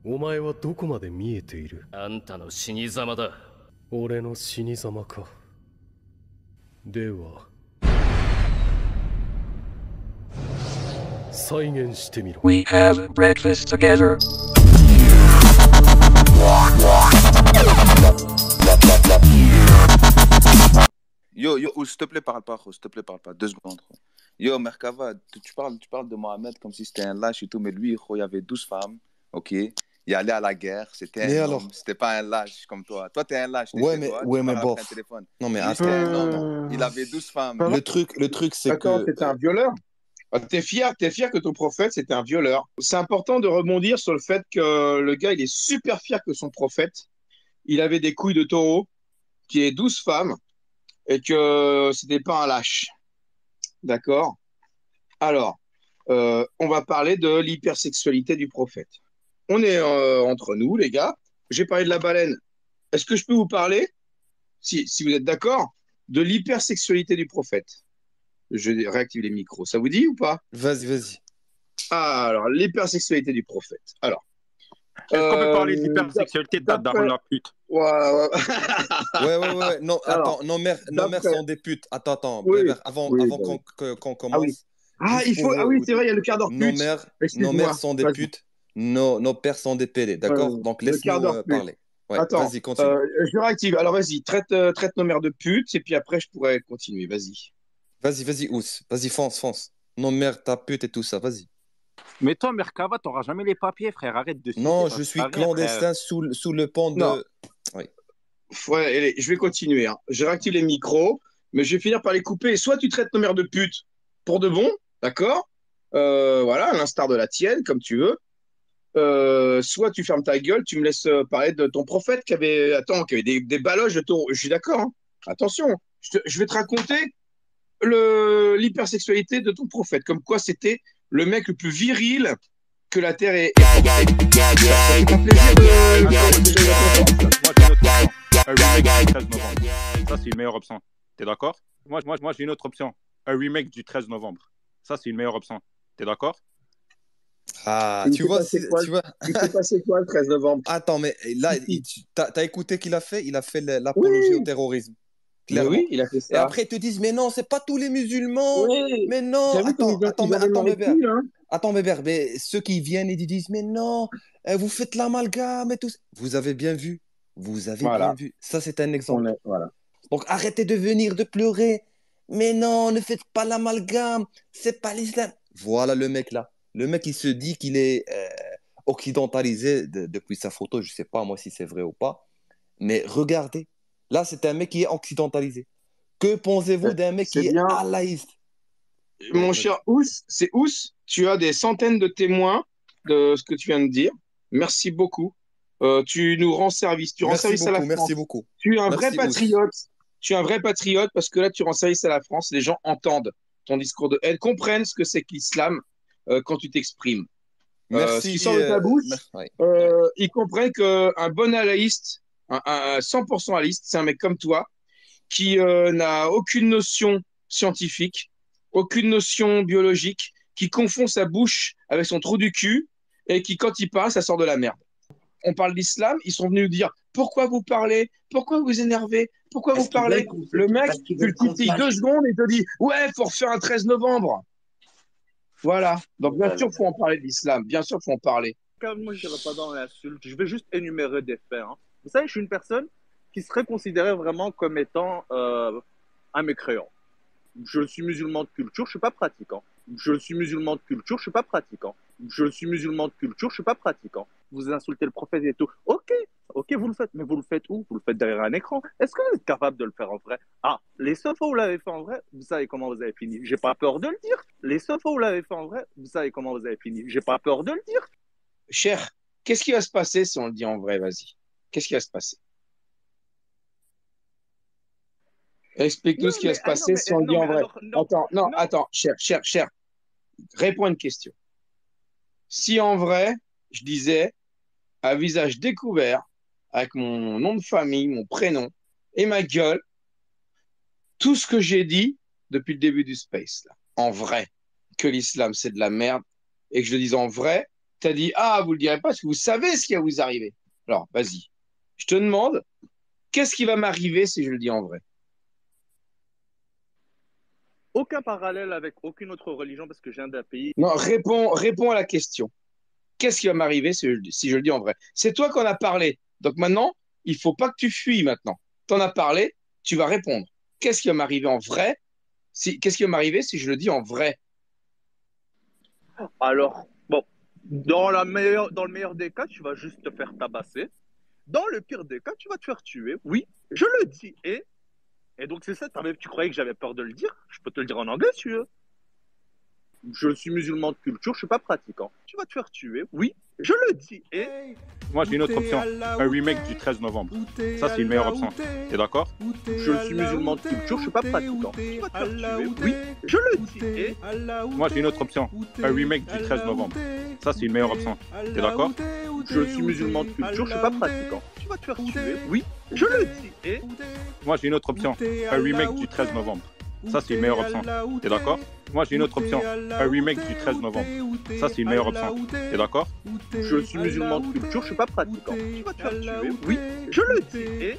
お前はどこまで見えている？あんたの死に様だ。俺の死に様か。では再現してみろ。 We have breakfast together. Yo, yo, s'il te plaît, parle pas, s'il te plaît, parle pas. 2 secondes. Yo, Merkava, tu parles de Mohamed comme si c'était un lâche et tout, mais lui, il y avait 12 femmes, ok? Il allait à la guerre, c'était Mais un alors? homme, c'était pas un lâche comme toi. Toi, t'es un lâche, t'es Ouais, chez mais, toi, ouais, tu mais parles après bof. un téléphone. Non, mais Lui, c'était un attends. homme, il avait 12 femmes. Le truc, c'est Attends, que. c'était un violeur? Ah, t'es fier que ton prophète, c'était un violeur. C'est important de rebondir sur le fait que le gars, il est super fier que son prophète, il avait des couilles de taureau, qui est 12 femmes, et que c'était pas un lâche. D'accord? Alors, on va parler de l'hypersexualité du prophète. On est entre nous, les gars. J'ai parlé de la baleine. Est-ce que je peux vous parler, si vous êtes d'accord, de l'hypersexualité du prophète? Je réactive les micros. Ça vous dit ou pas? Vas-y. Ah, alors, l'hypersexualité du prophète. Alors, Est-ce qu'on peut parler d'hypersexualité de ta daronne la pute? Ouais, ouais. Ouais. Non, Alors, attends, nos mères sont des putes. Attends, Oui, Bébert, avant oui, qu'on Ah oui. commence. Ah, juste pour, ah oui, c'est vrai, il y a le quart d'heure nos pute. mères Excuse-moi. sont des Vas-y. putes, nos pères sont des pédés, d'accord? Donc Le quart laisse-nous d'heure pute. parler. Ouais, Attends, vas-y, continue. je réactive. Alors, vas-y, traite nos mères de putes, et puis après, je pourrais continuer. Vas-y. Vas-y, Ous. Vas-y, fonce. Nos mères, ta pute et tout ça, vas-y. Mais toi, Merkava, t'auras jamais les papiers, frère. Arrête de Non, citer je suis frère. clandestin sous le pont Non. de. Oui. Ouais, allez, je vais continuer. Hein. Je réactive les micros, mais je vais finir par les couper. Soit tu traites nos mères de putes pour de bon, d'accord? Voilà, à l'instar de la tienne, comme tu veux. Soit tu fermes ta gueule, tu me laisses parler de ton prophète qui avait des baloches de taureau. Je suis d'accord. Hein. Attention, je vais te raconter l'hypersexualité de ton prophète, comme quoi c'était le mec le plus viril que la terre ait porté. Ça fait pas plaisir de. Moi, j'ai une autre option. Un remake du 13 novembre. Ça, c'est une meilleure option. T'es d'accord? Moi, j'ai une autre option. Un remake du 13 novembre. Ça, c'est une meilleure option. T'es d'accord? Ah, Il tu s'est vois, passé quoi, tu vois. il s'est passé quoi le 13 novembre? Attends, mais là, t'as écouté qu'il a fait? Il a fait l'apologie Oui. au terrorisme. Mais Clairement. oui, il a fait Et ça. après, ils te disent, mais non, c'est pas tous les musulmans. Oui. Mais non, T'as vu comme attends, ils ont des Bébert. recul, hein? Attends, Bébert, mais ceux qui viennent et ils disent, mais non, vous faites l'amalgame et tout ça. Vous avez bien vu. Voilà. Bien vu. Ça, c'est un exemple. Voilà. Donc, arrêtez de venir de pleurer. Mais non, ne faites pas l'amalgame. C'est pas l'islam. Voilà le mec là. Le mec, il se dit qu'il est occidentalisé depuis sa photo. Je sais pas, moi, si c'est vrai ou pas. Mais regardez. Là, c'est un mec qui est occidentalisé. Que pensez-vous d'un mec C'est qui est bien. alaïste? Mon cher Ous, tu as des centaines de témoins de ce que tu viens de dire. Merci beaucoup. Tu nous rends service. Tu rends service à la France. Merci beaucoup. Tu es un vrai Merci, patriote. Tu es un vrai patriote parce que là, tu rends service à la France. Les gens entendent ton discours de haine, comprennent ce que c'est que l'islam quand tu t'exprimes. Ce qui sort de ta bouche, ouais. ils comprennent qu'un bon alaïste, un 100% alaïste, c'est un mec comme toi qui n'a aucune notion scientifique, aucune notion biologique, qui confond sa bouche avec son trou du cul et qui, quand il parle, ça sort de la merde. On parle d'islam, ils sont venus nous dire pourquoi vous parlez, pourquoi vous énervez, pourquoi vous parlez. Le mec, tu le titilles 2 secondes et te dit ouais, faut refaire un 13 novembre. Voilà. Donc, bien sûr, il faut en parler de l'islam. Bien sûr, il faut en parler. Moi, je n'irai pas dans l'insulte. Je vais juste énumérer des faits. Hein. Vous savez, je suis une personne qui serait considérée vraiment comme étant un mécréant. Je suis musulman de culture, je ne suis pas pratiquant. Je suis musulman de culture, je ne suis pas pratiquant. Je suis musulman de culture, je ne suis pas pratiquant. Vous insultez le prophète et tout. Ok, vous le faites. Mais vous le faites où? Vous le faites derrière un écran. Est-ce que vous êtes capable de le faire en vrai? Ah, les seules fois où vous l'avez fait en vrai, vous savez comment vous avez fini. J'ai pas peur de le dire. Les seules fois où vous l'avez fait en vrai, vous savez comment vous avez fini. J'ai pas peur de le dire. Cher, qu'est-ce qui va se passer si on le dit en vrai? Vas-y. Qu'est-ce qui va se passer? Explique-nous ce qui va se passer si on le dit en vrai. Attends, cher. Réponds à une question. Si en vrai, je disais à visage découvert, avec mon nom de famille, mon prénom et ma gueule, tout ce que j'ai dit depuis le début du space, là, en vrai, que l'islam c'est de la merde, et que je le dise en vrai, Tu as dit, ah, vous le direz pas parce que vous savez ce qui va vous arriver. Alors, vas-y. Je te demande, qu'est-ce qui va m'arriver si je le dis en vrai? Aucun parallèle avec aucune autre religion parce que je viens d'un pays. Non, réponds à la question. Qu'est-ce qui va m'arriver si je le dis en vrai? C'est toi qu'on a parlé. Donc maintenant, il faut pas que tu fuis maintenant. Tu en as parlé, tu vas répondre. Qu'est-ce qui va m'arriver en vrai? Qu'est-ce qui va m'arriver si je le dis en vrai? Alors, bon, dans le meilleur des cas, tu vas juste te faire tabasser. Dans le pire des cas, tu vas te faire tuer. Oui, je le dis. Et donc, c'est ça, tu croyais que j'avais peur de le dire? Je peux te le dire en anglais, si tu veux. Je suis musulman de culture, je suis pas pratiquant. Tu vas te faire tuer. Oui, je le dis. Moi, j'ai une autre option. Un remake du 13 novembre. Ça, c'est une meilleure option. T'es d'accord? Je suis musulman de culture, je suis pas pratiquant. Tu vas te faire tuer. Oui, je le dis. Moi, j'ai une autre option. Un remake du 13 novembre. Ça, c'est une meilleure option. T'es d'accord? Je suis musulman de culture, je suis pas pratiquant. Tu vas te faire tuer. Oui, je le dis. Moi, j'ai une autre option. Un remake du 13 novembre. Ça, c'est une meilleure option. T'es d'accord? Moi, j'ai une autre option. Un remake du 13 novembre. Ça, c'est une meilleure option. T'es d'accord? Je suis musulman de culture, je suis pas pratiquant. Tu vas te faire tuer. Oui, je le dis.